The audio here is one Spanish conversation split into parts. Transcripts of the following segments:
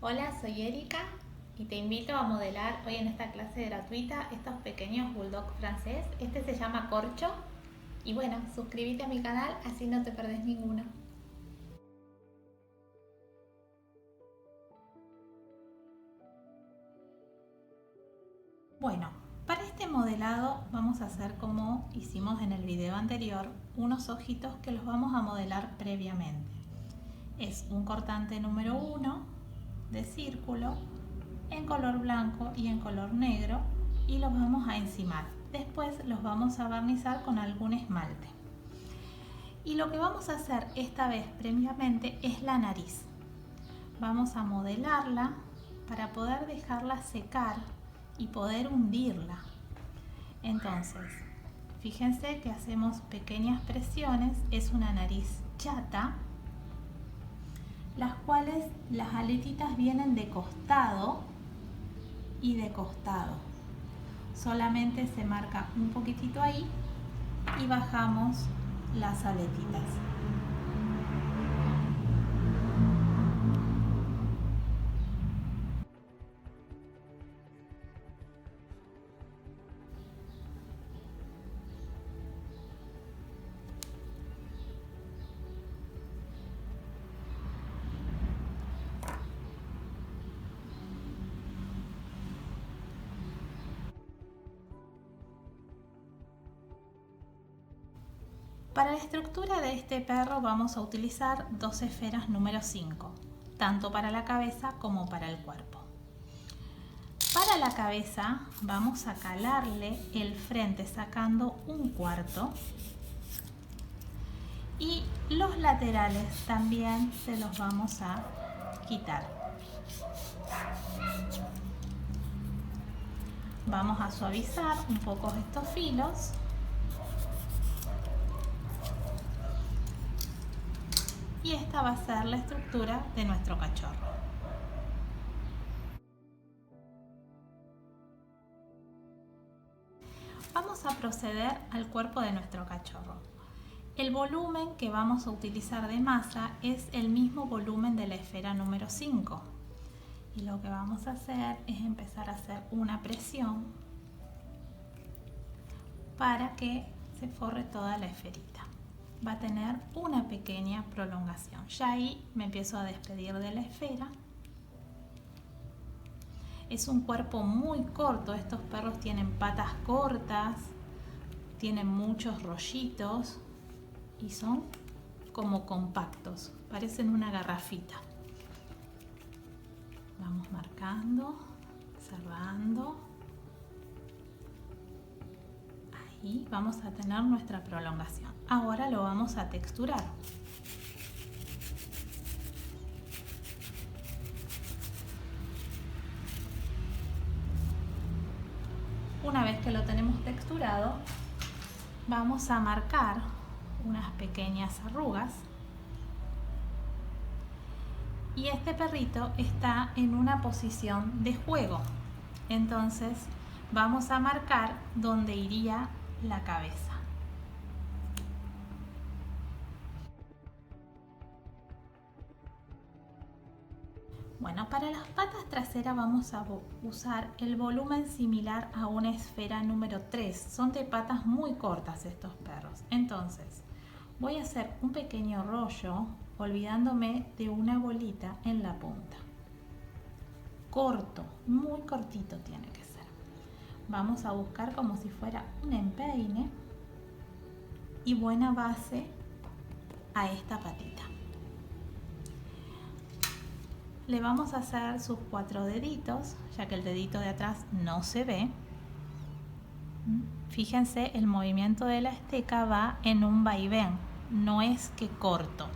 Hola, soy Erika y te invito a modelar hoy en esta clase gratuita estos pequeños bulldog francés. Este se llama Corcho y bueno, suscríbete a mi canal así no te perdés ninguno. Bueno, para este modelado vamos a hacer como hicimos en el video anterior, unos ojitos que los vamos a modelar previamente. Es un cortante número 1 de círculo en color blanco y en color negro y los vamos a encimar. Después los vamos a barnizar con algún esmalte. Y lo que vamos a hacer esta vez previamente es la nariz. Vamos a modelarla para poder dejarla secar y poder hundirla. Entonces, fíjense que hacemos pequeñas presiones, es una nariz chata, las cuales las aletitas vienen de costado y de costado. Solamente se marca un poquitito ahí y bajamos las aletitas. Para la estructura de este perro vamos a utilizar dos esferas número 5, tanto para la cabeza como para el cuerpo. Para la cabeza vamos a calarle el frente sacando un cuarto y los laterales también se los vamos a quitar. Vamos a suavizar un poco estos filos. Y esta va a ser la estructura de nuestro cachorro. Vamos a proceder al cuerpo de nuestro cachorro. El volumen que vamos a utilizar de masa es el mismo volumen de la esfera número 5. Y lo que vamos a hacer es empezar a hacer una presión para que se forre toda la esferita. Va a tener una pequeña prolongación. Ya ahí me empiezo a despedir de la esfera. Es un cuerpo muy corto, estos perros tienen patas cortas, tienen muchos rollitos y son como compactos, parecen una garrafita. Vamos marcando, cerrando. Ahí vamos a tener nuestra prolongación. Ahora lo vamos a texturar. Una vez que lo tenemos texturado, vamos a marcar unas pequeñas arrugas. Y este perrito está en una posición de juego. Entonces vamos a marcar donde iría la cabeza. Bueno, para las patas traseras vamos a usar el volumen similar a una esfera número 3. Son de patas muy cortas estos perros. Entonces, voy a hacer un pequeño rollo olvidándome de una bolita en la punta. Corto, muy cortito tiene que ser. Vamos a buscar como si fuera un empeine y buena base a esta patita. Le vamos a hacer sus 4 deditos, ya que el dedito de atrás no se ve. Fíjense, el movimiento de la esteca va en un vaivén, no es que corto.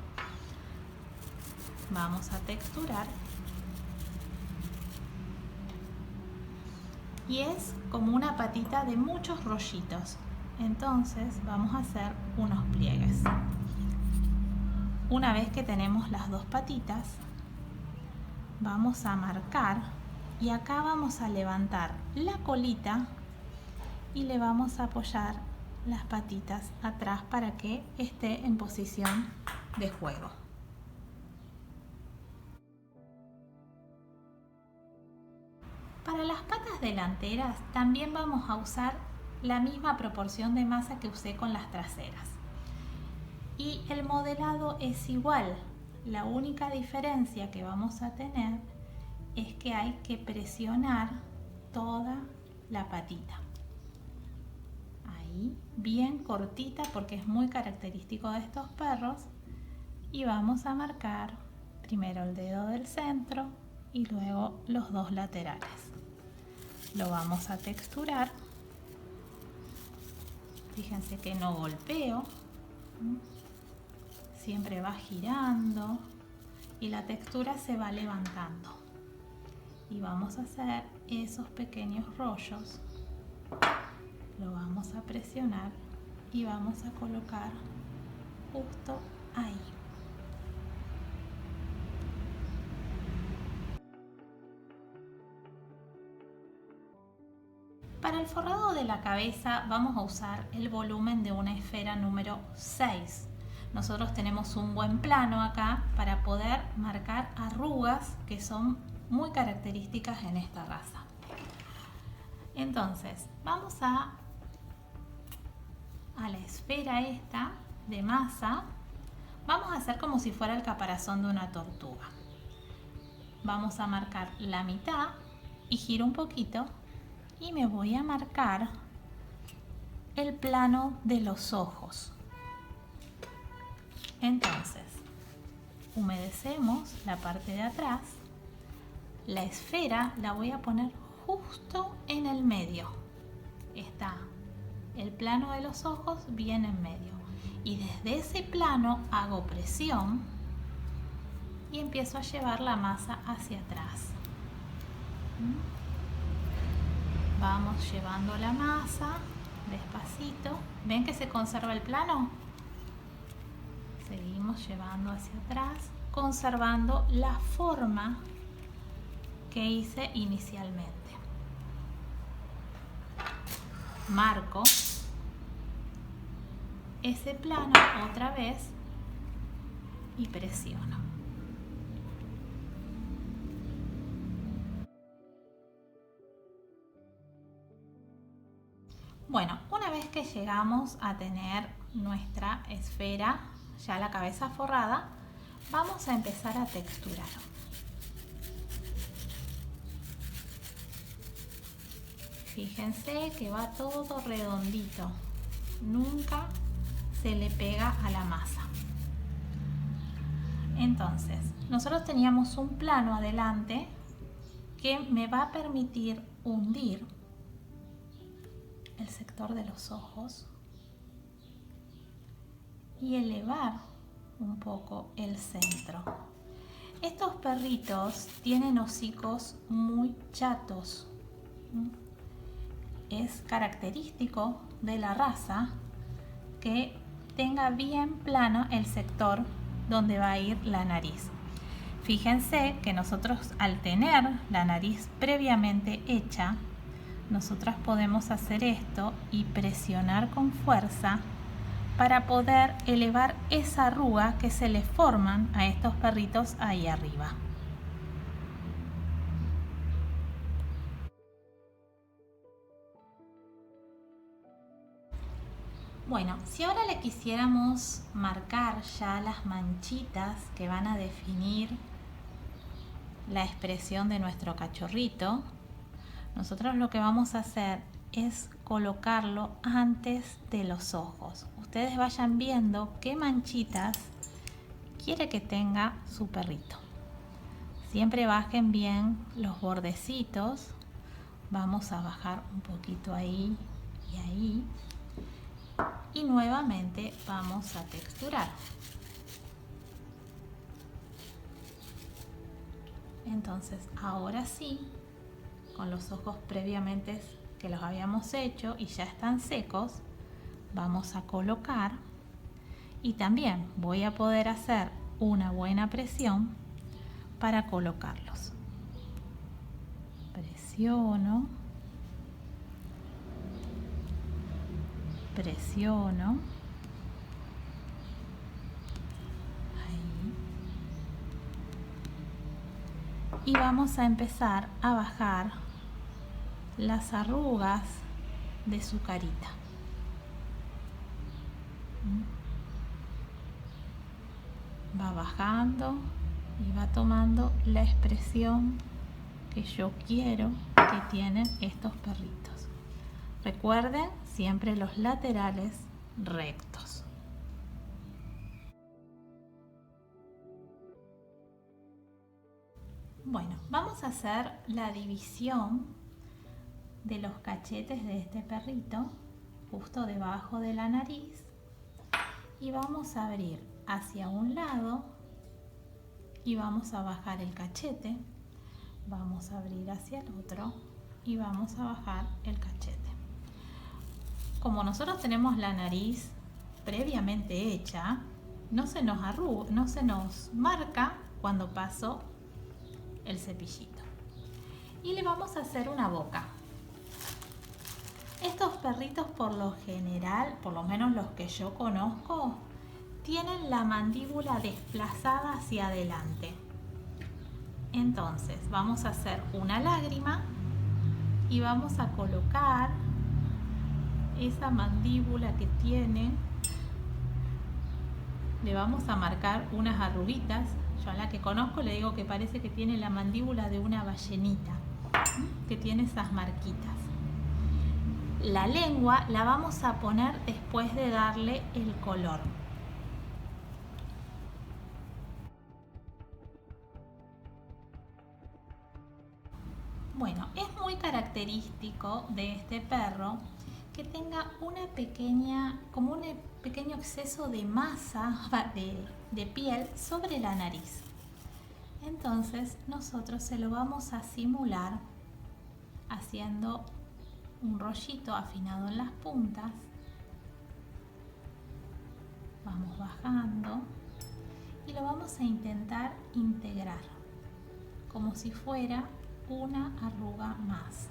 Vamos a texturar. Y es como una patita de muchos rollitos. Entonces vamos a hacer unos pliegues. Una vez que tenemos las dos patitas, vamos a marcar y acá vamos a levantar la colita y le vamos a apoyar las patitas atrás para que esté en posición de juego. Para las patas delanteras también vamos a usar la misma proporción de masa que usé con las traseras. Y el modelado es igual. La única diferencia que vamos a tener es que hay que presionar toda la patita. Ahí, bien cortita porque es muy característico de estos perros. Y vamos a marcar primero el dedo del centro y luego los dos laterales. Lo vamos a texturar. Fíjense que no golpeo. Siempre va girando y la textura se va levantando. Y vamos a hacer esos pequeños rollos. Lo vamos a presionar y vamos a colocar justo ahí. Para el forrado de la cabeza vamos a usar el volumen de una esfera número 6. Nosotros tenemos un buen plano acá para poder marcar arrugas que son muy características en esta raza. Entonces, vamos a la esfera esta de masa. Vamos a hacer como si fuera el caparazón de una tortuga. Vamos a marcar la mitad y giro un poquito y me voy a marcar el plano de los ojos. Entonces, humedecemos la parte de atrás. La esfera la voy a poner justo en el medio. Está el plano de los ojos bien en medio. Y desde ese plano hago presión y empiezo a llevar la masa hacia atrás. Vamos llevando la masa despacito. ¿Ven que se conserva el plano? Seguimos llevando hacia atrás, conservando la forma que hice inicialmente. Marco ese plano otra vez y presiono. Bueno, una vez que llegamos a tener nuestra esfera, ya la cabeza forrada, vamos a empezar a texturar. Fíjense que va todo redondito, nunca se le pega a la masa. Entonces, nosotros teníamos un plano adelante que me va a permitir hundir el sector de los ojos y elevar un poco el centro. Estos perritos tienen hocicos muy chatos. Es característico de la raza que tenga bien plano el sector donde va a ir la nariz. Fíjense que nosotros, al tener la nariz previamente hecha, nosotras podemos hacer esto y presionar con fuerza para poder elevar esa arruga que se le forman a estos perritos ahí arriba. Bueno, si ahora le quisiéramos marcar ya las manchitas que van a definir la expresión de nuestro cachorrito, nosotros lo que vamos a hacer es colocarlo antes de los ojos. Ustedes vayan viendo qué manchitas quiere que tenga su perrito. Siempre bajen bien los bordecitos. Vamos a bajar un poquito ahí y ahí. Y nuevamente vamos a texturar. Entonces, ahora sí, con los ojos previamente que los habíamos hecho y ya están secos, vamos a colocar y también voy a poder hacer una buena presión para colocarlos. Presiono, presiono, ahí, y vamos a empezar a bajar las arrugas de su carita. Va bajando y va tomando la expresión que yo quiero que tienen estos perritos. Recuerden siempre los laterales rectos. Bueno, vamos a hacer la división de los cachetes de este perrito justo debajo de la nariz y vamos a abrir hacia un lado y vamos a bajar el cachete, vamos a abrir hacia el otro y vamos a bajar el cachete. Como nosotros tenemos la nariz previamente hecha, no se nos arruga, no se nos marca cuando paso el cepillito. Y le vamos a hacer una boca. Estos perritos por lo general, por lo menos los que yo conozco, tienen la mandíbula desplazada hacia adelante. Entonces vamos a hacer una lágrima y vamos a colocar esa mandíbula que tiene. Le vamos a marcar unas arruguitas. Yo a la que conozco le digo que parece que tiene la mandíbula de una ballenita, que tiene esas marquitas. La lengua la vamos a poner después de darle el color. Bueno, es muy característico de este perro que tenga una pequeña, como un pequeño exceso de masa de piel sobre la nariz. Entonces nosotros se lo vamos a simular haciendo un rollito afinado en las puntas. Vamos bajando y lo vamos a intentar integrar como si fuera una arruga más.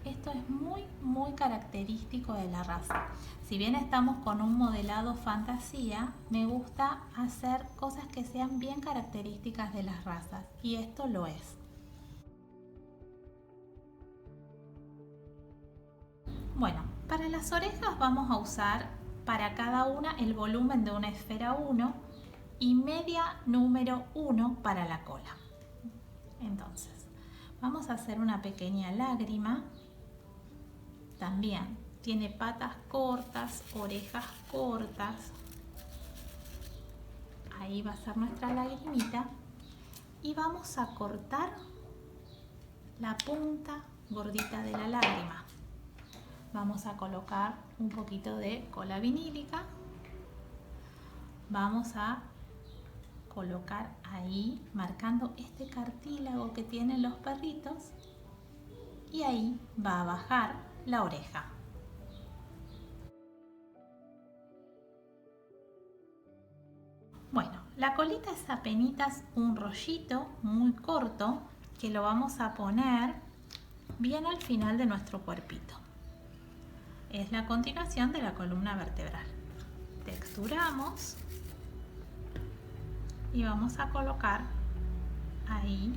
Esto es muy característico de la raza. Si bien estamos con un modelado fantasía, me gusta hacer cosas que sean bien características de las razas, y esto lo es. Bueno, para las orejas vamos a usar para cada una el volumen de una esfera 1 y media número 1 para la cola. Entonces, vamos a hacer una pequeña lágrima. También tiene patas cortas, orejas cortas. Ahí va a ser nuestra lagrimita. Y vamos a cortar la punta gordita de la lágrima. Vamos a colocar un poquito de cola vinílica. Vamos a colocar ahí, marcando este cartílago que tienen los perritos. Y ahí va a bajar la oreja. Bueno, la colita es apenitas un rollito muy corto que lo vamos a poner bien al final de nuestro cuerpito. Es la continuación de la columna vertebral. Texturamos y vamos a colocar ahí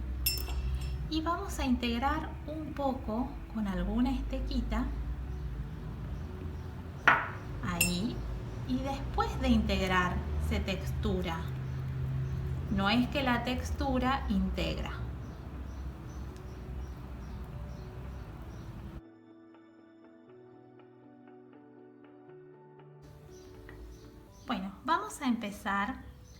y vamos a integrar un poco con alguna estequita ahí, y después de integrar se textura. No es que la textura integra. Bueno, vamos a empezar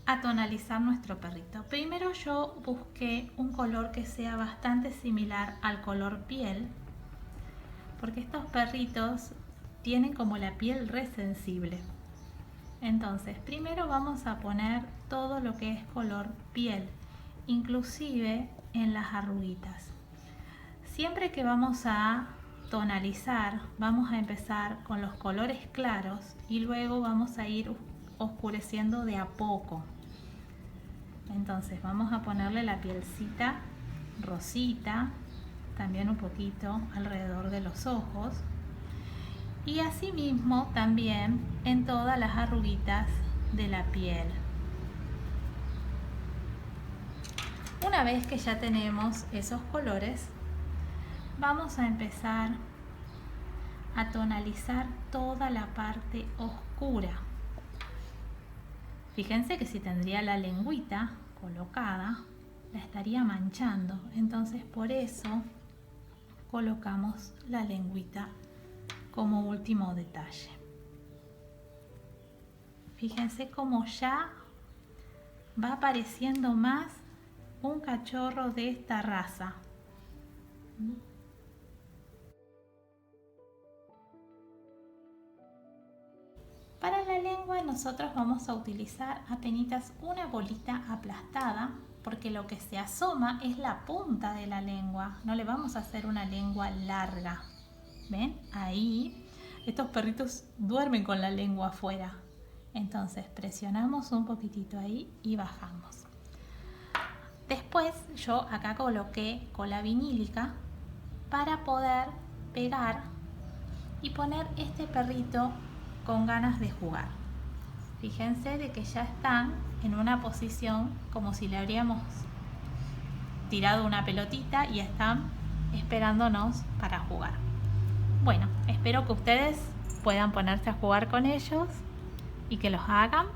a tonalizar nuestro perrito. Primero yo busqué un color que sea bastante similar al color piel, porque estos perritos tienen como la piel resensible. Entonces, primero vamos a poner todo lo que es color piel, inclusive en las arruguitas. Siempre que vamos a tonalizar, vamos a empezar con los colores claros y luego vamos a ir oscureciendo de a poco. Entonces vamos a ponerle la pielcita rosita, también un poquito alrededor de los ojos, y asimismo también en todas las arruguitas de la piel. Una vez que ya tenemos esos colores, vamos a empezar a tonalizar toda la parte oscura. Fíjense que si tendría la lengüita colocada, la estaría manchando. Entonces por eso colocamos la lengüita como último detalle. Fíjense cómo ya va apareciendo más un cachorro de esta raza. Para la lengua nosotros vamos a utilizar apenas una bolita aplastada, porque lo que se asoma es la punta de la lengua. No le vamos a hacer una lengua larga. ¿Ven? Ahí estos perritos duermen con la lengua afuera. Entonces presionamos un poquitito ahí y bajamos. Después yo acá coloqué cola vinílica para poder pegar y poner este perrito con ganas de jugar. Fíjense de que ya están en una posición como si le habríamos tirado una pelotita y están esperándonos para jugar. Bueno, espero que ustedes puedan ponerse a jugar con ellos y que los hagan